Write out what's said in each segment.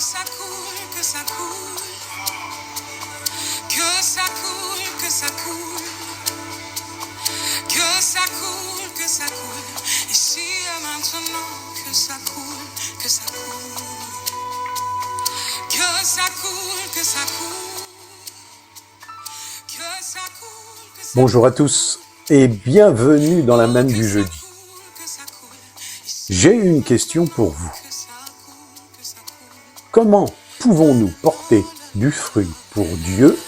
ça coule, que ça coule, que ça coule, que ça coule, que ça coule, que ça coule, ici et maintenant, que ça coule, que ça coule, que ça coule, que ça coule, que ça coule. Bonjour à tous et bienvenue dans la manne du jeudi. J'ai une question pour vous. Comment pouvons-nous porter du fruit pour Dieu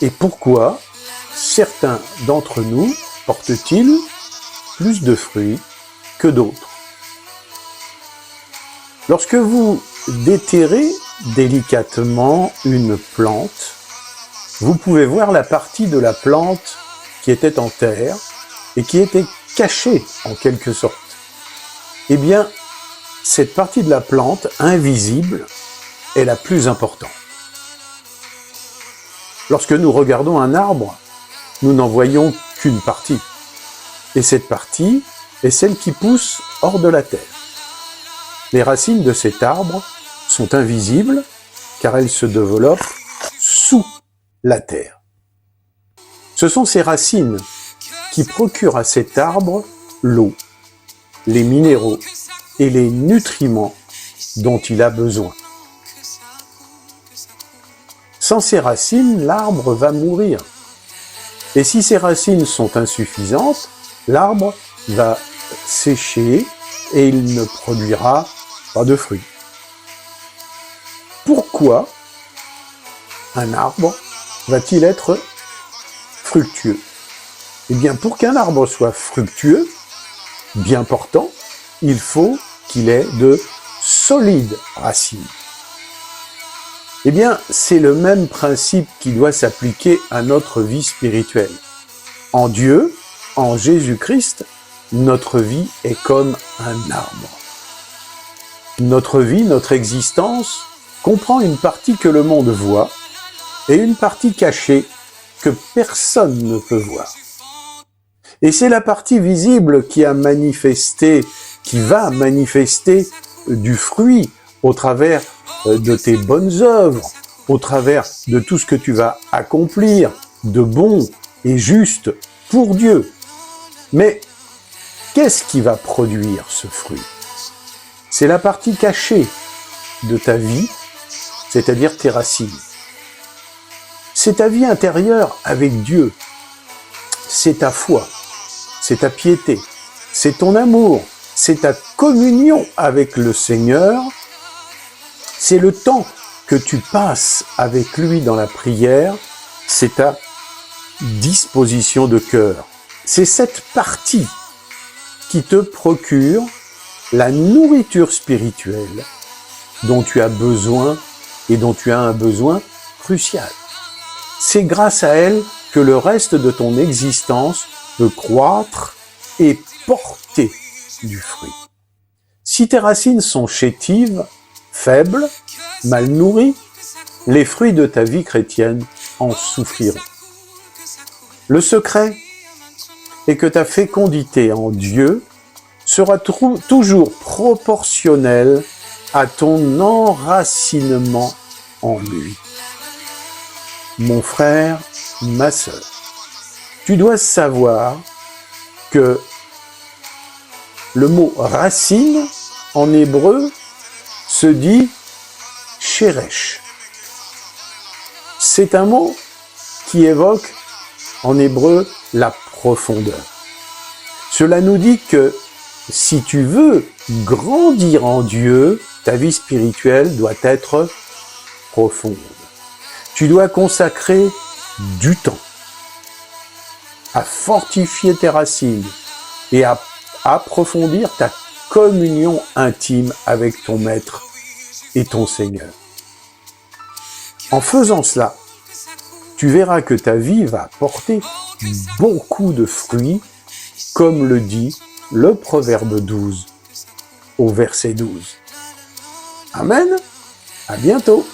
et pourquoi certains d'entre nous portent-ils plus de fruits que d'autres? Lorsque vous déterrez délicatement une plante, vous pouvez voir la partie de la plante qui était en terre et qui était cachée en quelque sorte. Eh bien, cette partie de la plante invisible est la plus importante. Lorsque nous regardons un arbre, nous n'en voyons qu'une partie. Et cette partie est celle qui pousse hors de la terre. Les racines de cet arbre sont invisibles car elles se développent sous la terre. Ce sont ces racines qui procurent à cet arbre l'eau, les minéraux et les nutriments dont il a besoin. Sans ces racines, l'arbre va mourir. Et si ces racines sont insuffisantes, l'arbre va sécher et il ne produira pas de fruits. Pourquoi un arbre va-t-il être fructueux? Eh bien, pour qu'un arbre soit fructueux, bien portant, il faut qu'il ait de solides racines. Eh bien, c'est le même principe qui doit s'appliquer à notre vie spirituelle. En Dieu, en Jésus-Christ, notre vie est comme un arbre. Notre vie, notre existence, comprend une partie que le monde voit et une partie cachée que personne ne peut voir. Et c'est la partie visible qui va manifester du fruit au travers de tes bonnes œuvres, au travers de tout ce que tu vas accomplir de bon et juste pour Dieu. Mais qu'est-ce qui va produire ce fruit? C'est la partie cachée de ta vie, c'est-à-dire tes racines. C'est ta vie intérieure avec Dieu. C'est ta foi, c'est ta piété, c'est ton amour, c'est ta communion avec le Seigneur, c'est le temps que tu passes avec lui dans la prière, c'est ta disposition de cœur. C'est cette partie qui te procure la nourriture spirituelle dont tu as besoin et dont tu as un besoin crucial. C'est grâce à elle que le reste de ton existence peut croître et porter du fruit. Si tes racines sont chétives, faibles, mal nourries, les fruits de ta vie chrétienne en souffriront. Le secret est que ta fécondité en Dieu sera toujours proportionnelle à ton enracinement en lui. Mon frère, ma sœur, tu dois savoir que le mot racine en hébreu se dit sheresh. C'est un mot qui évoque en hébreu la profondeur. Cela nous dit que si tu veux grandir en Dieu, ta vie spirituelle doit être profonde. Tu dois consacrer du temps à fortifier tes racines et à approfondir ta communion intime avec ton Maître et ton Seigneur. En faisant cela, tu verras que ta vie va porter beaucoup de fruits, comme le dit le Proverbe 12 au verset 12. Amen. À bientôt.